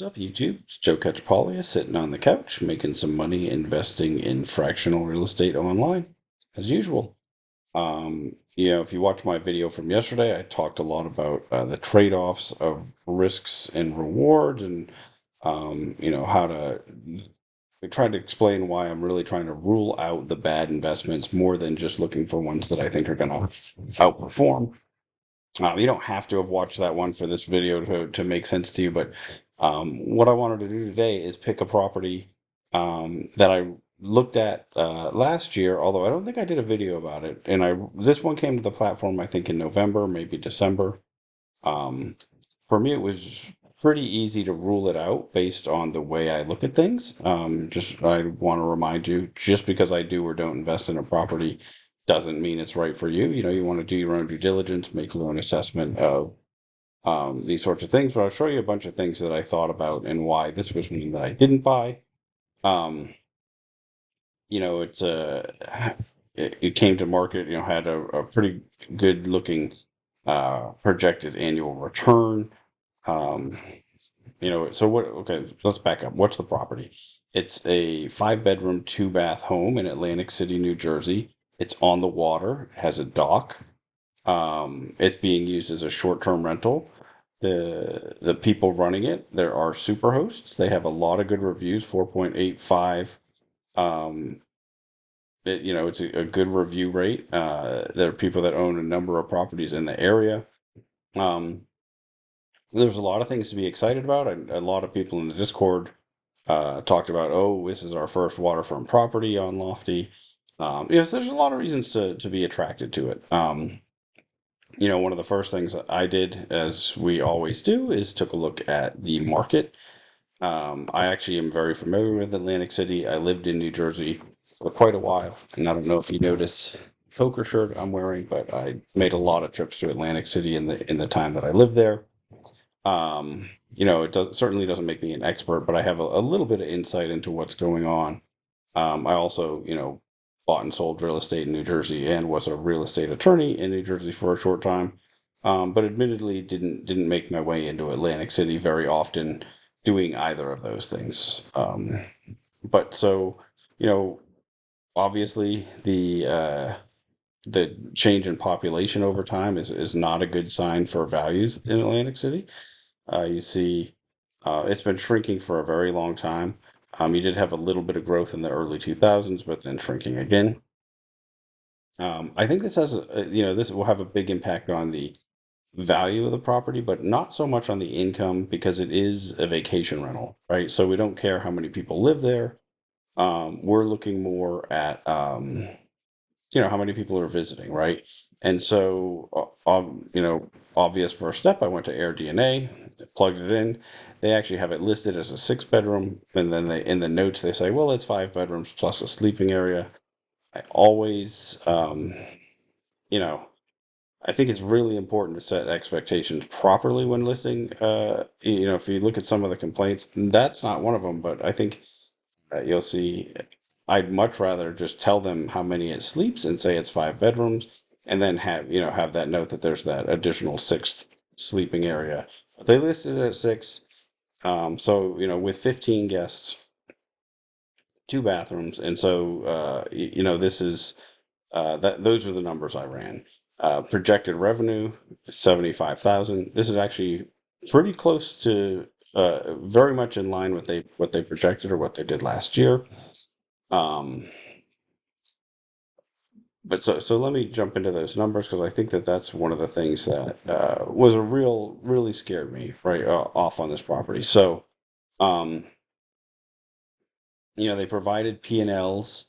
What's up, YouTube? It's Joe Catchpolia sitting on the couch, making some money investing in fractional real estate online, as usual. If you watched my video from yesterday, I talked a lot about the trade-offs of risks and rewards, and how to. I tried to explain why I'm really trying to rule out the bad investments more than just looking for ones that I think are going to outperform. You don't have to have watched that one for this video to make sense to you, but what I wanted to do today is pick a property that I looked at last year, although I don't think I did a video about it. And this one came to the platform, I think, in November, maybe December. Um, for me, it was pretty easy to rule it out based on the way I look at things. Just I want to remind you, just because I do or don't invest in a property doesn't mean it's right for you. You want to do your own due diligence, make your own assessment of these sorts of things. But I'll show you a bunch of things that I thought about and why this was one that I didn't buy. Um, it's it came to market, had a pretty good looking projected annual return. Um, so what? Okay, let's back up. What's the property? It's a 5 bedroom, 2 bath home in Atlantic City, New Jersey. It's on the water. It has a dock. It's being used as a short-term rental. The people running it, there are super hosts. They have a lot of good reviews, 4.85. Um, it's a good review rate. There are people that own a number of properties in the area. Um, there's a lot of things to be excited about. A lot of people in the Discord talked about, oh, this is our first waterfront property on Lofty. Yes, there's a lot of reasons to be attracted to it. One of the first things that I did, as we always do, is took a look at the market. I actually am very familiar with Atlantic City. I lived in New Jersey for quite a while, and I don't know if you notice poker shirt I'm wearing, but I made a lot of trips to Atlantic City in the time that I lived there. Certainly doesn't make me an expert, but I have a little bit of insight into what's going on. I also, bought and sold real estate in New Jersey and was a real estate attorney in New Jersey for a short time. But admittedly didn't make my way into Atlantic City very often doing either of those things. But so, you know, obviously the change in population over time is not a good sign for values in Atlantic City. You see, it's been shrinking for a very long time. You did have a little bit of growth in the early 2000s, but then shrinking again. I think this will have a big impact on the value of the property, but not so much on the income because it is a vacation rental, right? So we don't care how many people live there. We're looking more at how many people are visiting, right? And so, obvious first step, I went to AirDNA, plugged it in. They actually have it listed as a 6 bedroom, and then in the notes they say, well, it's 5 bedrooms plus a sleeping area. I always, you know, I think it's really important to set expectations properly when listing. If you look at some of the complaints, that's not one of them, but I think you'll see. I'd much rather just tell them how many it sleeps and say it's 5 bedrooms, and then have that note that there's that additional sixth sleeping area. They listed it at six, so with 15 guests, 2 bathrooms, and so this is that those are the numbers I ran. Projected revenue 75,000. This is actually pretty close to very much in line with what they projected or what they did last year. Um, but so let me jump into those numbers because I think that's one of the things that was really scared me right off on this property. So um, they provided P&Ls,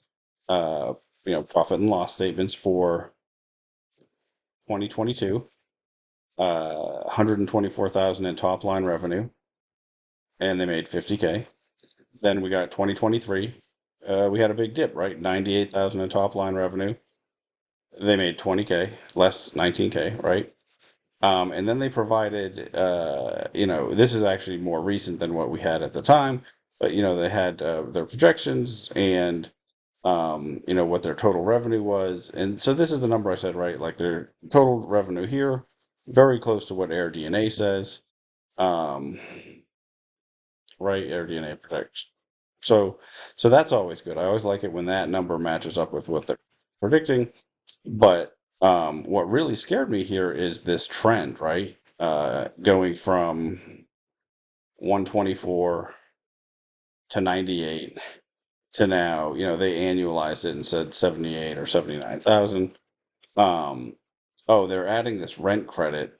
profit and loss statements for 2022, 124,000 in top line revenue, and they made 50K. Then we got 2023. We had a big dip, right? 98,000 in top line revenue. They made 20K, less 19K, right? And then they provided, this is actually more recent than what we had at the time, but they had their projections and what their total revenue was. And so this is the number I said, right? Like their total revenue here, very close to what AirDNA says. Um, right? AirDNA predicts. So, so that's always good. I always like it when that number matches up with what they're predicting. But what really scared me here is this trend, right? Going from 124 to 98 to now, they annualized it and said 78 or 79,000. Um, oh, they're adding this rent credit,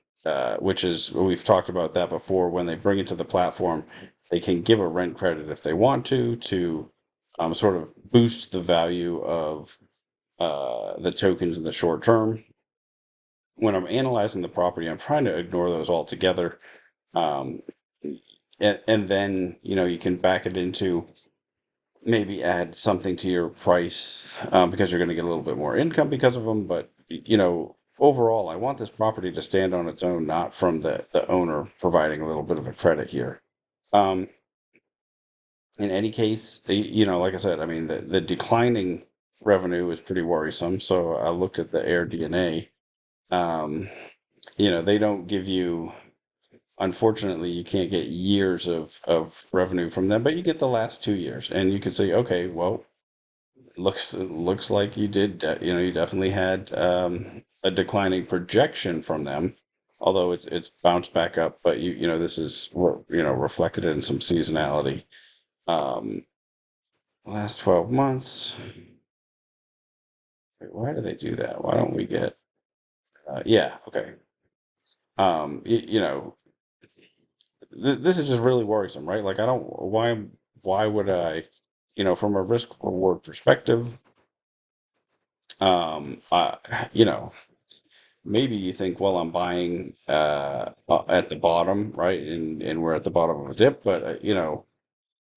which is, we've talked about that before. When they bring it to the platform, they can give a rent credit if they want to sort of boost the value of the tokens in the short term. When I'm analyzing the property, I'm trying to ignore those altogether. Um, and then, you can back it into maybe add something to your price because you're going to get a little bit more income because of them. But overall, I want this property to stand on its own, not from the owner providing a little bit of a credit here. Um, in any case, like I said, I mean the declining revenue is pretty worrisome. So I looked at the Air DNA. Um, they don't give you. Unfortunately, you can't get years of revenue from them, but you get the last 2 years, and you could say, okay, well, looks like you did. You definitely had a declining projection from them, although it's bounced back up. But this is reflected in some seasonality. Um, last 12 months. Why do they do that? Why don't we get? Yeah, okay. This is just really worrisome, right? Like I don't. Why would I? From a risk reward perspective, um, uh, you know, maybe you think, well, I'm buying at the bottom, right? And we're at the bottom of a dip, but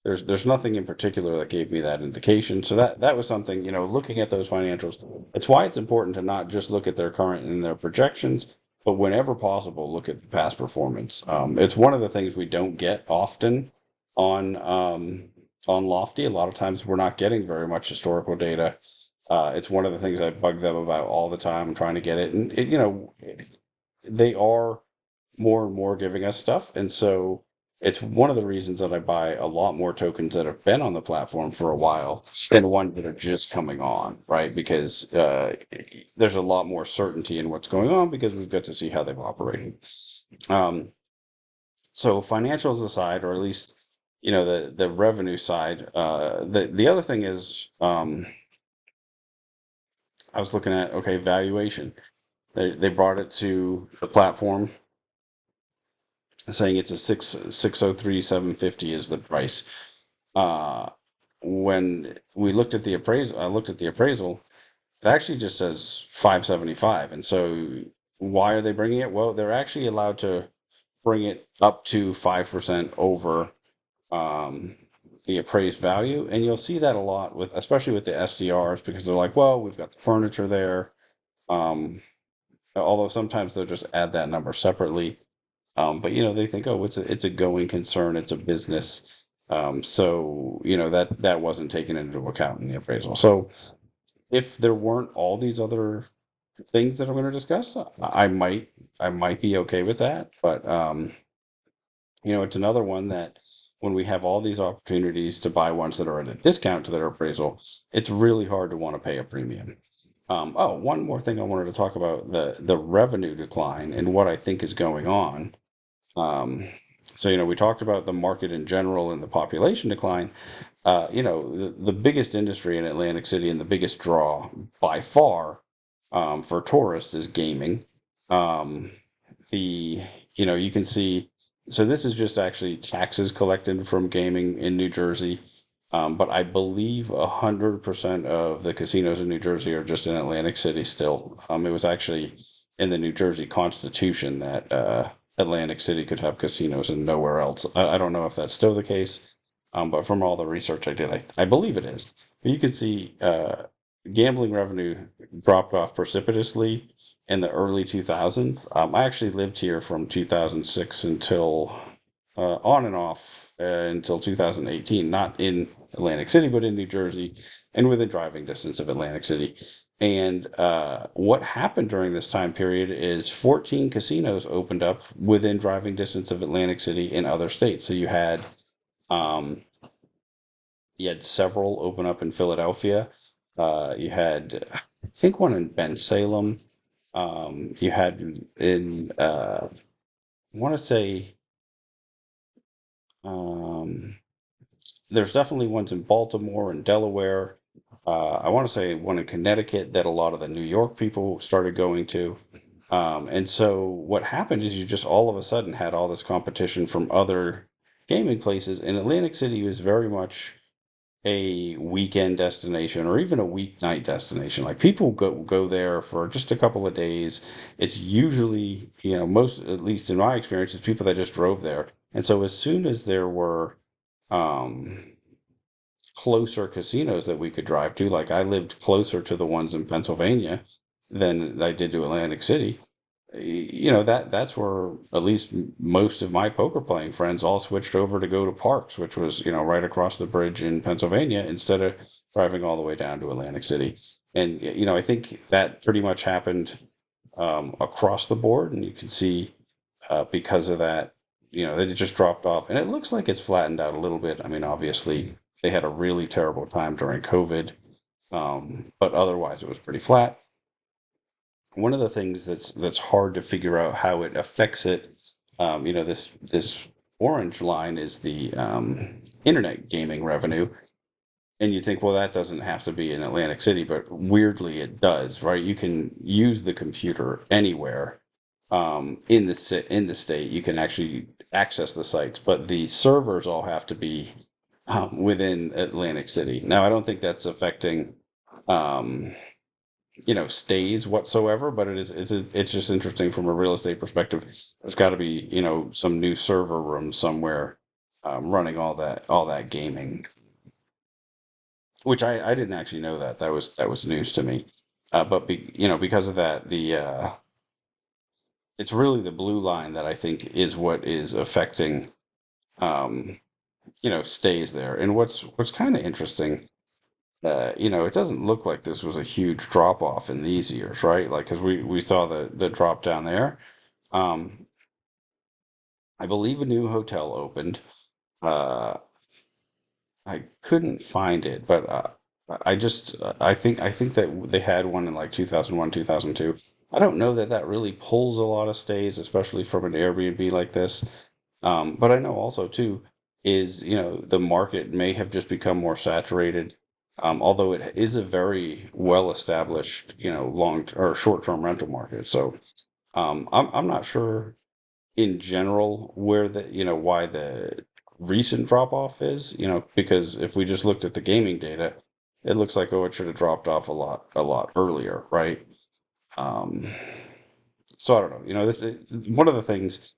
there's nothing in particular that gave me that indication. So that was something, looking at those financials. It's why it's important to not just look at their current and their projections, but whenever possible, look at the past performance. It's one of the things we don't get often on Lofty. A lot of times we're not getting very much historical data. It's one of the things I bug them about all the time. I'm trying to get it, and they are more and more giving us stuff. And so it's one of the reasons that I buy a lot more tokens that have been on the platform for a while than ones that are just coming on, right? Because there's a lot more certainty in what's going on because we've got to see how they've operated. Um, so financials aside, or at least the revenue side, the other thing is I was looking at, okay, valuation. They brought it to the platform saying it's a 603,750 is the price. Uh, when we looked at the appraisal, I looked at the appraisal. It actually just says 575, and so why are they bringing it? Well, they're actually allowed to bring it up to 5% over um, the appraised value, and you'll see that a lot with, especially with the STRs, because they're like, well, we've got the furniture there. Um, Although sometimes they'll just add that number separately. But they think, oh, it's a going concern, it's a business. So that wasn't taken into account in the appraisal. So if there weren't all these other things that I'm going to discuss, I might be okay with that. But it's another one that when we have all these opportunities to buy ones that are at a discount to their appraisal, it's really hard to want to pay a premium. Oh, one more thing I wanted to talk about the revenue decline and what I think is going on. Um, so, we talked about the market in general and the population decline. The biggest industry in Atlantic City and the biggest draw by far for tourists is gaming. Um, the, you can see, so this is just actually taxes collected from gaming in New Jersey. But I believe 100% of the casinos in New Jersey are just in Atlantic City still. It was actually in the New Jersey Constitution that Atlantic City could have casinos and nowhere else. I don't know if that's still the case, but from all the research I did, I believe it is. But you can see gambling revenue dropped off precipitously in the early 2000s. I actually lived here from 2006 until on and off until 2018, not in Atlantic City, but in New Jersey and within driving distance of Atlantic City. And what happened during this time period is 14 casinos opened up within driving distance of Atlantic City in other states. So you had Um, you had several open up in Philadelphia. You had, I think, one in Bensalem. You had in, I want to say, um, there's definitely ones in Baltimore and Delaware. I want to say one in Connecticut that a lot of the New York people started going to. And so what happened is you just all of a sudden had all this competition from other gaming places, and Atlantic City was very much a weekend destination or even a weeknight destination. Like people go there for just a couple of days. It's usually, most, at least in my experience, it's people that just drove there. And so as soon as there were um closer casinos that we could drive to, like I lived closer to the ones in Pennsylvania than I did to Atlantic City. That's where at least most of my poker playing friends all switched over to go to Parks, which was right across the bridge in Pennsylvania instead of driving all the way down to Atlantic City. And I think that pretty much happened across the board, and you can see because of that, that it just dropped off, and it looks like it's flattened out a little bit. I mean, obviously they had a really terrible time during COVID, but otherwise it was pretty flat. One of the things that's hard to figure out how it affects it, this orange line is the internet gaming revenue, and you think, well, that doesn't have to be in Atlantic City, but weirdly it does, right? You can use the computer anywhere in the state. You can actually access the sites, but the servers all have to be within Atlantic City. Now, I don't think that's affecting um, stays whatsoever, but it's just interesting from a real estate perspective. There's got to be some new server room somewhere running all that gaming, which I didn't actually know that. That was news to me. But because of that, it's really the blue line that I think is what is affecting um, stays there. And what's kind of interesting, it doesn't look like this was a huge drop off in these years, right? Like, because we saw the drop down there. Um, I believe a new hotel opened. Uh, I couldn't find it, but I think that they had one in like 2001, 2002. I don't know that that really pulls a lot of stays, especially from an Airbnb like this. But I know also too is the market may have just become more saturated, although it is a very well established long or short term rental market. So I'm not sure in general where why the recent drop off is, because if we just looked at the gaming data, it looks like, oh, it should have dropped off a lot earlier, right? Um, so I don't know. One of the things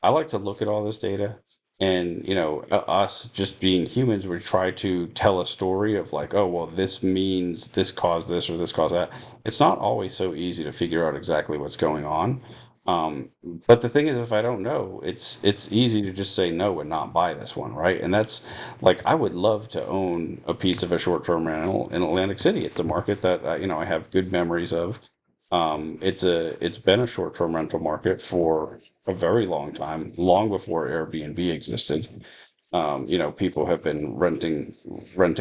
I like to look at all this data, and us just being humans, we try to tell a story of like, oh well, this means this caused this or this caused that. It's not always so easy to figure out exactly what's going on. But the thing is, if I don't know, it's easy to just say no and not buy this one, right? And that's like I would love to own a piece of a short-term rental in Atlantic City. It's a market that I have good memories of. It's been a short-term rental market for a very long time, long before Airbnb existed. People have been renting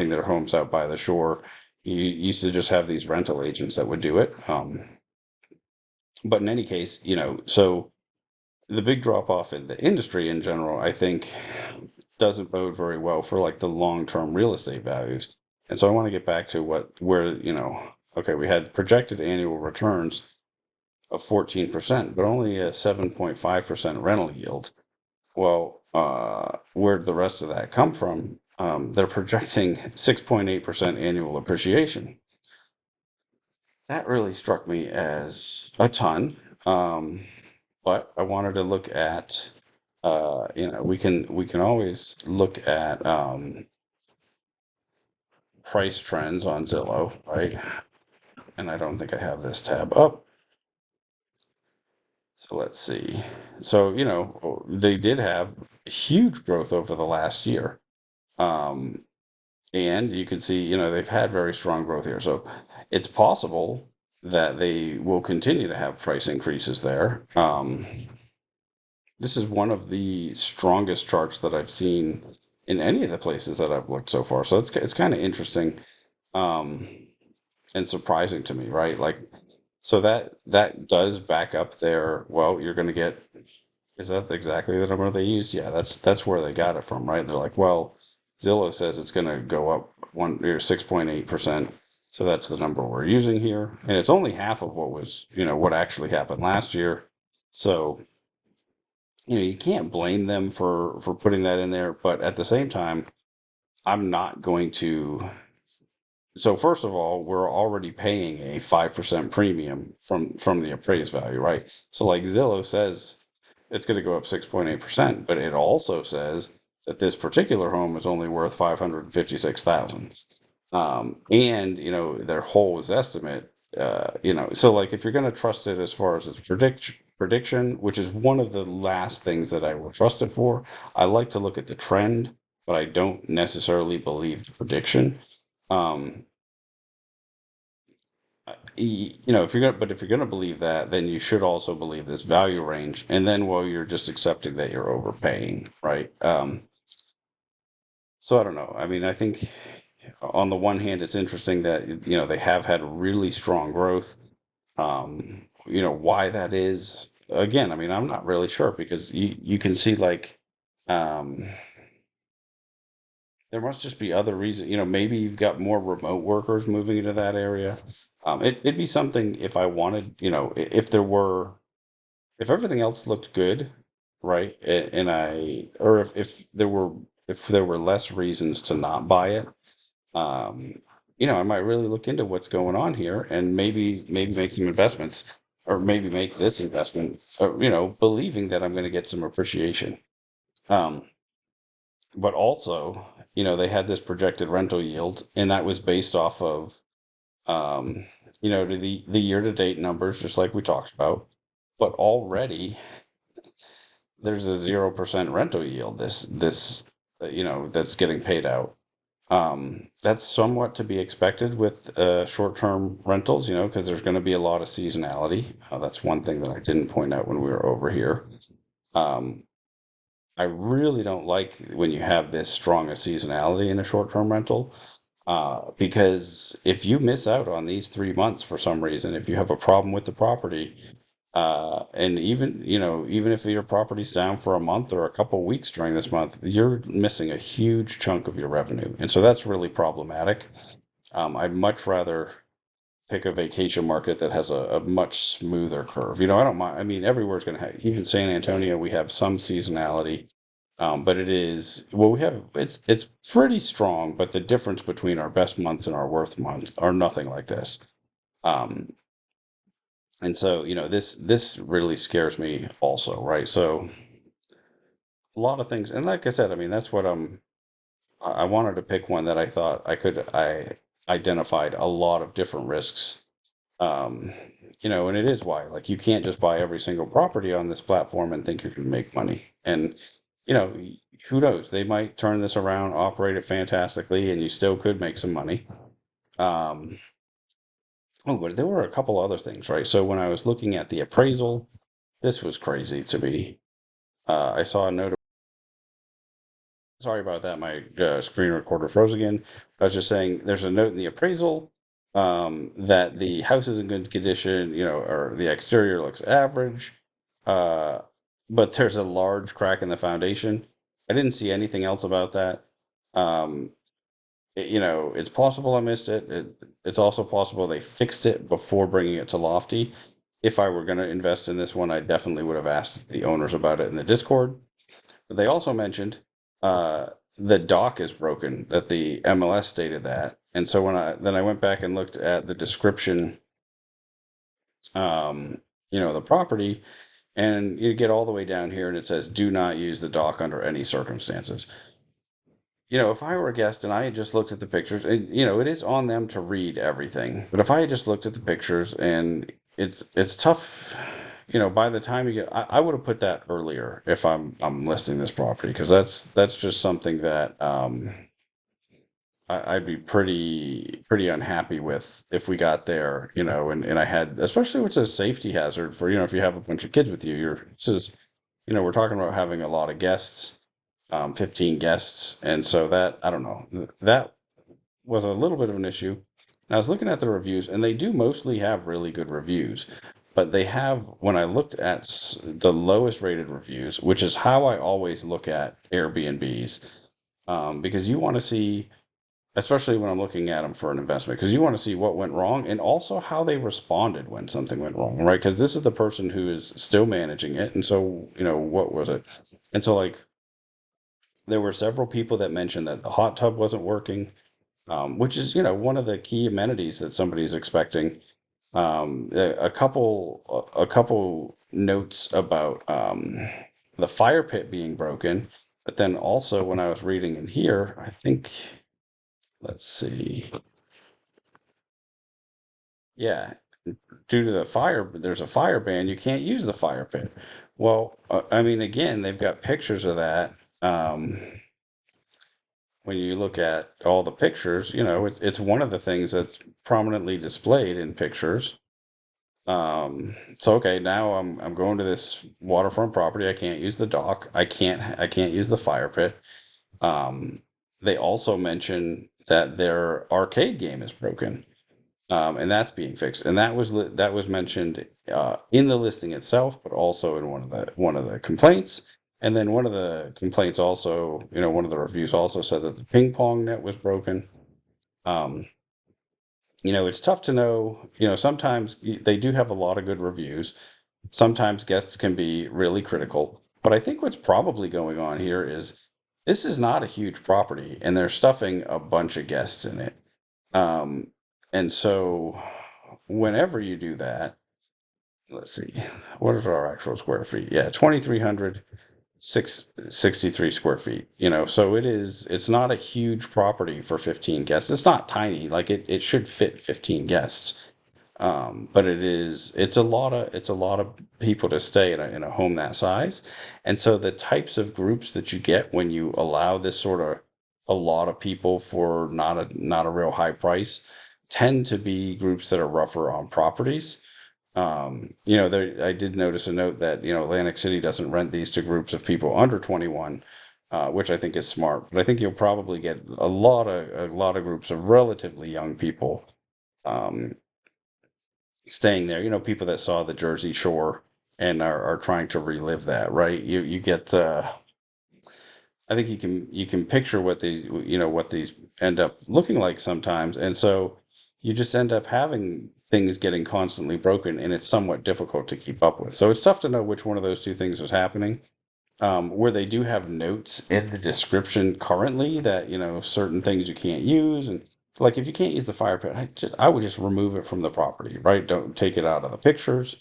their homes out by the shore. You used to just have these rental agents that would do it. But in any case, so the big drop off in the industry in general, I think, doesn't bode very well for like the long-term real estate values. And so I want to get back to where, okay, we had projected annual returns of 14%, but only a 7.5% rental yield. Well, where'd the rest of that come from? They're projecting 6.8% annual appreciation. That really struck me as a ton. Um, but I wanted to look at, we can always look at price trends on Zillow, right? And I don't think I have this tab up. So let's see. So, they did have huge growth over the last year. Um, and you can see, they've had very strong growth here. So it's possible that they will continue to have price increases there. This is one of the strongest charts that I've seen in any of the places that I've looked so far. So it's kind of interesting, um, and surprising to me, right? Like, so that does back up their, well, you're going to get, is that exactly the number they used? Yeah, that's where they got it from, right? They're like, well, Zillow says it's going to go up 6.8%. So that's the number we're using here. And it's only half of what was, what actually happened last year. So, you can't blame them for putting that in there, but at the same time, I'm not going to. So first of all, we're already paying a 5% premium from the appraised value, right? So like Zillow says it's going to go up 6.8%, but it also says that this particular home is only worth 556,000. And their whole estimate, so like if you're going to trust it as far as its prediction, which is one of the last things that I will trust it for, I like to look at the trend, but I don't necessarily believe the prediction. Um, if you're gonna believe that, then you should also believe this value range, and then, well, you're just accepting that you're overpaying, right? So I don't know. I mean, I think on the one hand, it's interesting that they have had really strong growth. Why that is, again, I mean, I'm not really sure because you can see like um, there must just be other reasons. Maybe you've got more remote workers moving into that area. It'd be something if I wanted, if there were, if everything else looked good, right? And or if there were less reasons to not buy it, um, I might really look into what's going on here and maybe make some investments or maybe make this investment, believing that I'm going to get some appreciation. Um, but also, they had this projected rental yield, and that was based off of, um, the year to date numbers, just like we talked about. But already there's a 0% rental yield. That's getting paid out. That's somewhat to be expected with short-term rentals, because there's going to be a lot of seasonality. That's one thing that I didn't point out when we were over here. Um, I really don't like when you have this strong a seasonality in a short-term rental, because if you miss out on these 3 months for some reason, if you have a problem with the property, and even if your property's down for a month or a couple weeks during this month, you're missing a huge chunk of your revenue, and so that's really problematic. I'd much rather pick a vacation market that has a much smoother curve. I don't mind. I mean, everywhere's going to have, even San Antonio, we have some seasonality. But it is, well, it's pretty strong, but the difference between our best months and our worst months are nothing like this. Um, and so, this really scares me also, right? So a lot of things, and like I said, I mean, that's what I wanted to pick one that I thought I identified a lot of different risks. Um, and it is why, like, you can't just buy every single property on this platform and think you can make money. And, you know, who knows? They might turn this around, operate it fantastically, and you still could make some money. Um, oh, but there were a couple other things, right? So when I was looking at the appraisal, this was crazy to me. I saw a note. Sorry about that. My screen recorder froze again. I was just saying there's a note in the appraisal, that the house is in good condition, or the exterior looks average, uh, but there's a large crack in the foundation. I didn't see anything else about that. Um, it's possible I missed it. It's also possible they fixed it before bringing it to Lofty. If I were going to invest in this one, I definitely would have asked the owners about it in the Discord. But they also mentioned the dock is broken, that the MLS stated that. And so I went back and looked at the description, um, the property, and you get all the way down here and it says, do not use the dock under any circumstances. If I were a guest and I had just looked at the pictures, and it is on them to read everything. But if I had just looked at the pictures, and it's tough, by the time you get, I would have put that earlier if I'm listing this property, because that's just something that I'd be pretty unhappy with if we got there, and I had, especially with a safety hazard for, if you have a bunch of kids with you, we're talking about having a lot of guests. 15 guests. And so that, I don't know, that was a little bit of an issue. And I was looking at the reviews, and they do mostly have really good reviews. But they have, when I looked at the lowest rated reviews, which is how I always look at Airbnbs, because you want to see, especially when I'm looking at them for an investment, because you want to see what went wrong and also how they responded when something went wrong, right? Because this is the person who is still managing it. And so, what was it? And so, like, there were several people that mentioned that the hot tub wasn't working, which is, one of the key amenities that somebody's expecting. A couple notes about the fire pit being broken, but then also when I was reading in here, I think, let's see, yeah, due to the fire, there's a fire ban. You can't use the fire pit. Well, I mean, again, they've got pictures of that. When you look at all the pictures, it's one of the things that's prominently displayed in pictures. So okay, now I'm going to this waterfront property. I can't use the dock. I can't use the fire pit. Um, they also mention that their arcade game is broken, and that's being fixed. And that was mentioned in the listing itself, but also in one of the complaints. And then one of the complaints also, one of the reviews also said that the ping pong net was broken. Um, it's tough to know. Sometimes they do have a lot of good reviews. Sometimes guests can be really critical. But I think what's probably going on here is this is not a huge property, and they're stuffing a bunch of guests in it. Um, and so whenever you do that, let's see, what is our actual square feet? Yeah, 2,300 663 square feet, so it's not a huge property for 15 guests. It's not tiny, like it should fit 15 guests. But it's a lot of people to stay in a home that size. And so the types of groups that you get when you allow this sort of a lot of people for not a real high price tend to be groups that are rougher on properties. There, I did notice a note that, Atlantic City doesn't rent these to groups of people under 21, which I think is smart. But I think you'll probably get a lot of groups of relatively young people um, staying there. People that saw the Jersey Shore and are trying to relive that, right? You get I think you can picture what these end up looking like sometimes, and so you just end up having things getting constantly broken, and it's somewhat difficult to keep up with. So it's tough to know which one of those two things was happening. Where they do have notes in the description currently that certain things you can't use, and like if you can't use the fire pit, I would just remove it from the property, right? Don't take it out of the pictures.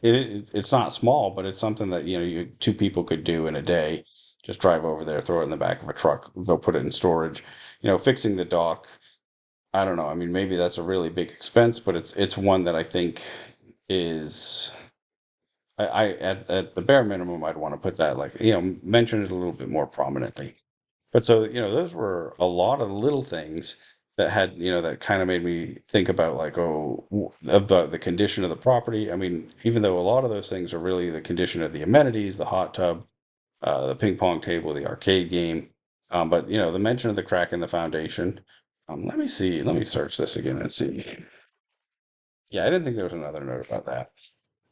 It's not small, but it's something that two people could do in a day. Just drive over there, throw it in the back of a truck, go put it in storage. Fixing the dock. I don't know. I mean, maybe that's a really big expense, but it's one that I think is at the bare minimum I'd want to put that, like, mention it a little bit more prominently. But so, those were a lot of little things that that kind of made me think about, like, oh, about the condition of the property. I mean, even though a lot of those things are really the condition of the amenities, the hot tub, the ping pong table, the arcade game, but the mention of the crack in the foundation. Let me see. Let me search this again and see. Yeah, I didn't think there was another note about that.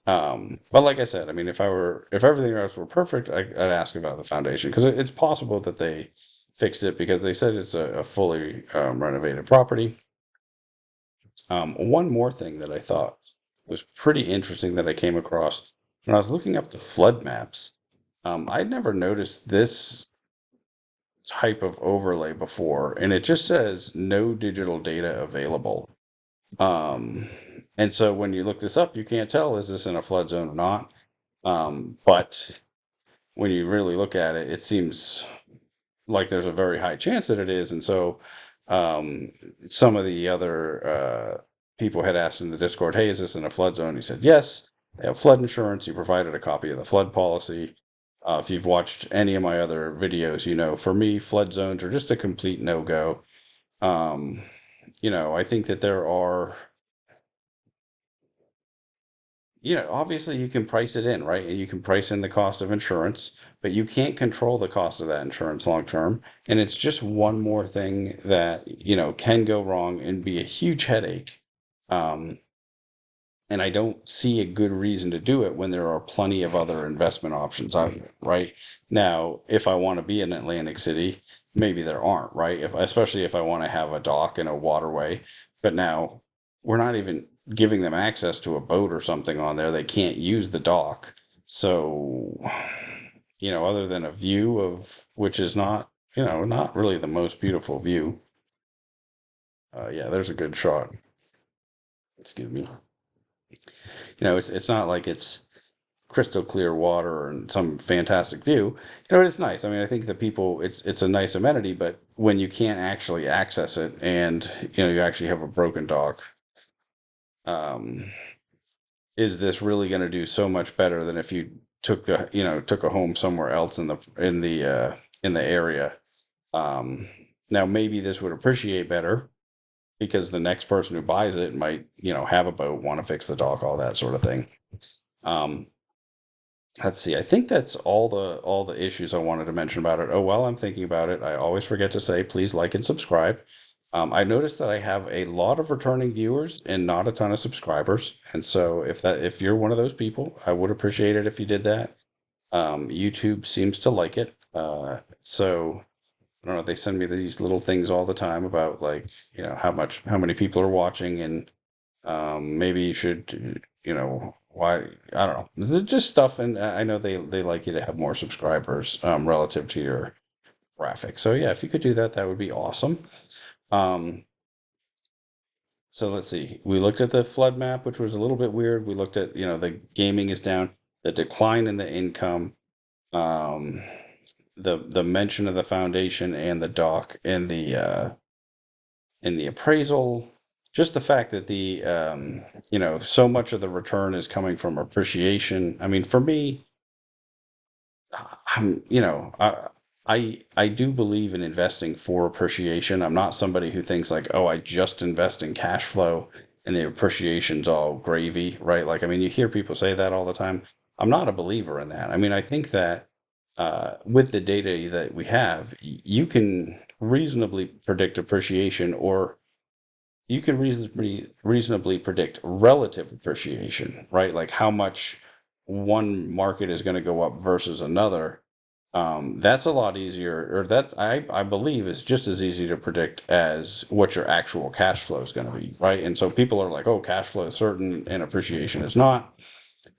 But like I said, I mean, if everything else were perfect, I'd ask about the foundation because it's possible that they fixed it because they said it's a fully renovated property. One more thing that I thought was pretty interesting that I came across when I was looking up the flood maps. I'd never noticed this type of overlay before, and it just says no digital data available. Um, and so when you look this up, you can't tell is this in a flood zone or not. But when you really look at it, it seems like there's a very high chance that it is. And so um, some of the other people had asked in the Discord, hey, is this in a flood zone? He said, yes, they have flood insurance. He provided a copy of the flood policy. If you've watched any of my other videos, for me, flood zones are just a complete no-go. I think that there are obviously you can price it in, right? And you can price in the cost of insurance, but you can't control the cost of that insurance long term. And it's just one more thing that, can go wrong and be a huge headache. Um, and I don't see a good reason to do it when there are plenty of other investment options out there, right? Now, if I want to be in Atlantic City, maybe there aren't, right? Especially if I want to have a dock and a waterway. But now we're not even giving them access to a boat or something on there. They can't use the dock. So, other than a view of which is not really the most beautiful view. Yeah, there's a good shot. Excuse me. It's not like it's crystal clear water and some fantastic view. It's nice. I mean, I think the people, it's a nice amenity, but when you can't actually access it and you actually have a broken dock, um, is this really going to do so much better than if you took a home somewhere else in the area? Now maybe this would appreciate better because the next person who buys it might have a boat, want to fix the dock, all that sort of thing. Um, Let's see. I think that's all the issues I wanted to mention about it. Oh, while I'm thinking about it, I always forget to say please like and subscribe. I noticed that I have a lot of returning viewers and not a ton of subscribers, and so if you're one of those people, I would appreciate it if you did that. YouTube seems to like it, so I don't know. They send me these little things all the time about like how many people are watching and maybe you should, why, I don't know. This is just stuff, and I know they like you to have more subscribers relative to your graphic. So yeah, if you could do that, that would be awesome. Um, so let's see. We looked at the flood map, which was a little bit weird. We looked at, the gaming is down, the decline in the income, um, the mention of the foundation and the dock and the appraisal, just the fact that so much of the return is coming from appreciation. I mean, for me, I'm, I do believe in investing for appreciation. I'm not somebody who thinks like, oh, I just invest in cash flow and the appreciation's all gravy, right? Like, I mean, you hear people say that all the time. I'm not a believer in that. I mean, I think that with the data that we have, you can reasonably predict appreciation, or you can reasonably predict relative appreciation, right? Like how much one market is going to go up versus another. That's a lot easier, or that I believe is just as easy to predict as what your actual cash flow is going to be, right? And so people are like, oh, cash flow is certain and appreciation is not.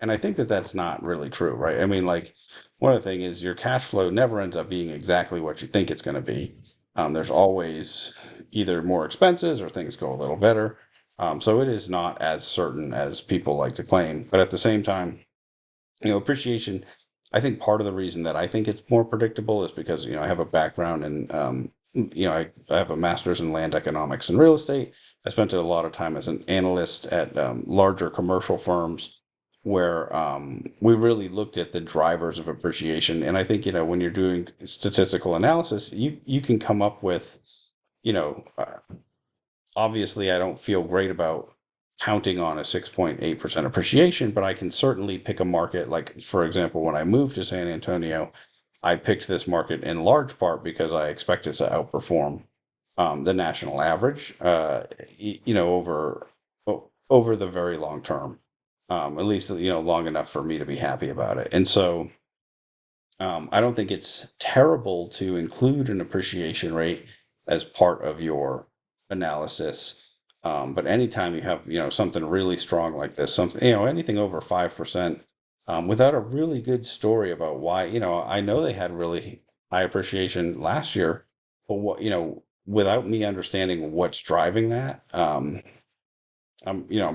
And I think that that's not really true, right? I mean, like, one of the things is your cash flow never ends up being exactly what you think it's going to be. There's always either more expenses or things go a little better. So it is not as certain as people like to claim. But at the same time, appreciation, I think part of the reason that I think it's more predictable is because, I have a background in, I have a master's in land economics and real estate. I spent a lot of time as an analyst at larger commercial firms where we really looked at the drivers of appreciation. And I think, when you're doing statistical analysis, you can come up with, you know, uh, obviously I don't feel great about counting on a 6.8% appreciation, but I can certainly pick a market. Like, for example, when I moved to San Antonio, I picked this market in large part because I expected to outperform the national average, over the very long term, at least long enough for me to be happy about it. And so I don't think it's terrible to include an appreciation rate as part of your analysis. But anytime you have, something really strong like this, something, anything over 5%, without a really good story about why, I know they had really high appreciation last year, but without me understanding what's driving that, I'm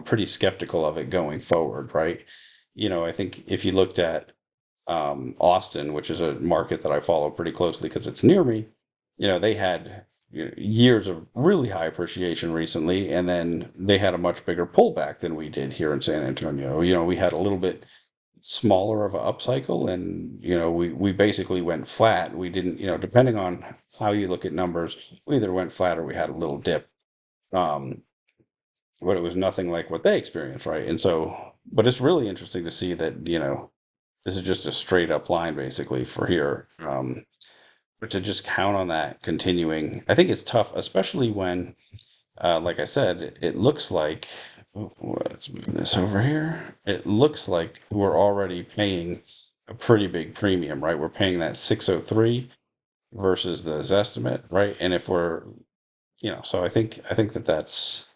pretty skeptical of it going forward, right? I think if you looked at Austin, which is a market that I follow pretty closely because it's near me, they had years of really high appreciation recently, and then they had a much bigger pullback than we did here in San Antonio. We had a little bit smaller of an upcycle, and we basically went flat. We didn't, depending on how you look at numbers, we either went flat or we had a little dip. Um, but it was nothing like what they experienced, right? And so But it's really interesting to see that, this is just a straight up line basically for here. But to just count on that continuing, I think it's tough, especially when, like I said, it looks like, oh, let's move this over here. It looks like we're already paying a pretty big premium, right? We're paying that 603 versus the Zestimate, right? And if we're, so I think that that's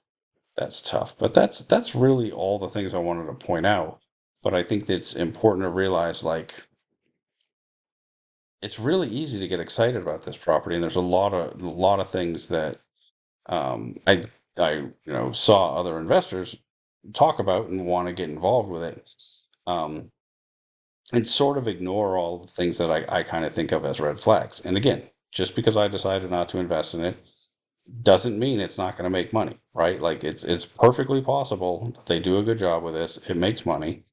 tough. But that's really all the things I wanted to point out. But I think it's important to realize, like, it's really easy to get excited about this property, and there's a lot of things that I saw other investors talk about and want to get involved with it, um, and sort of ignore all the things that I kind of think of as red flags. And again, just because I decided not to invest in it doesn't mean it's not going to make money, right? Like it's perfectly possible that they do a good job with this. It makes money.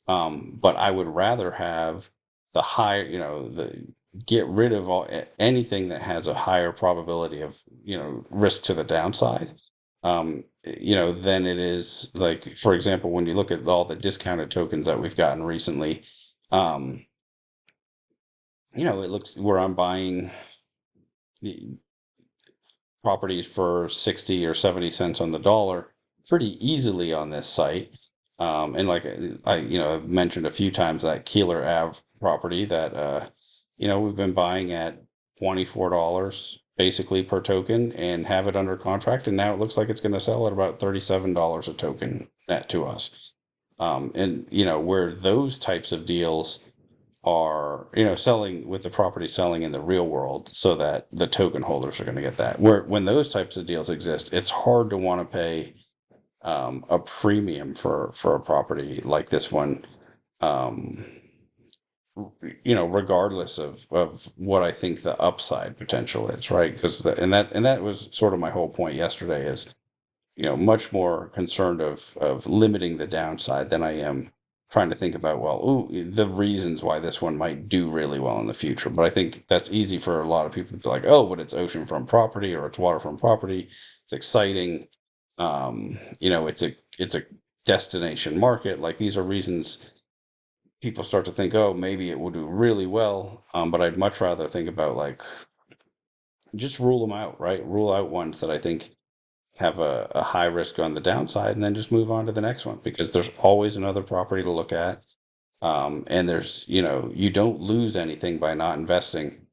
But I would rather have the higher, get rid of anything that has a higher probability of, risk to the downside. Than it is, like, for example, when you look at all the discounted tokens that we've gotten recently, um, it looks where I'm buying properties for 60 or 70 cents on the dollar pretty easily on this site. And like I've mentioned a few times that Keeler Ave property that, we've been buying at $24 basically per token and have it under contract. And now it looks like it's going to sell at about $37 a token net to us. And, where those types of deals are, selling with the property selling in the real world so that the token holders are going to get that. Where when those types of deals exist, it's hard to want to pay a premium for a property like this one, um, regardless of what I think the upside potential is, right? Because and that was sort of my whole point yesterday is, much more concerned of limiting the downside than I am trying to think about, well, ooh, the reasons why this one might do really well in the future. But I think that's easy for a lot of people to be like, oh, but it's oceanfront property or it's waterfront property. It's exciting. It's a destination market. Like these are reasons people start to think, oh, maybe it will do really well. But I'd much rather think about, like, just rule them out, right? Rule out ones that I think have a high risk on the downside and then just move on to the next one because there's always another property to look at. And you don't lose anything by not investing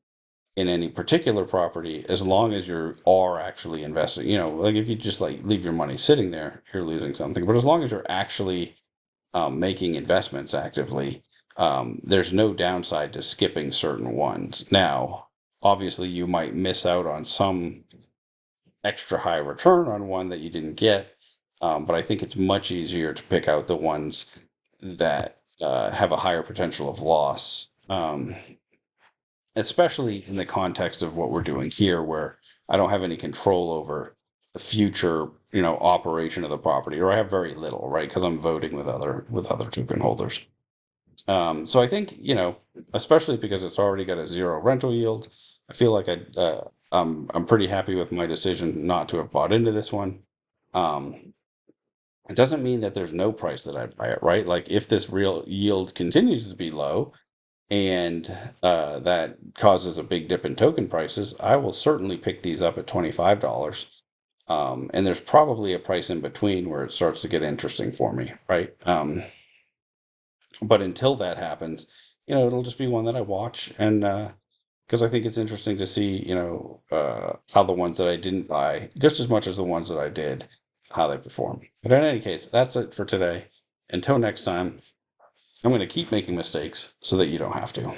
in any particular property as long as you are actually investing. Like if you just like leave your money sitting there, you're losing something. But as long as you're actually making investments actively, there's no downside to skipping certain ones. Now, obviously, you might miss out on some extra high return on one that you didn't get. But I think it's much easier to pick out the ones that have a higher potential of loss, especially in the context of what we're doing here, where I don't have any control over the future, operation of the property, or I have very little, right? Because I'm voting with other token holders. So I think, especially because it's already got a zero rental yield, I feel like I'm pretty happy with my decision not to have bought into this one. Um, it doesn't mean that there's no price that I'd buy it, right? Like if this real yield continues to be low and that causes a big dip in token prices, I will certainly pick these up at $25. And there's probably a price in between where it starts to get interesting for me, right? But until that happens, it'll just be one that I watch and because I think it's interesting to see, how the ones that I didn't buy, just as much as the ones that I did, how they perform. But in any case, that's it for today. Until next time, I'm going to keep making mistakes so that you don't have to.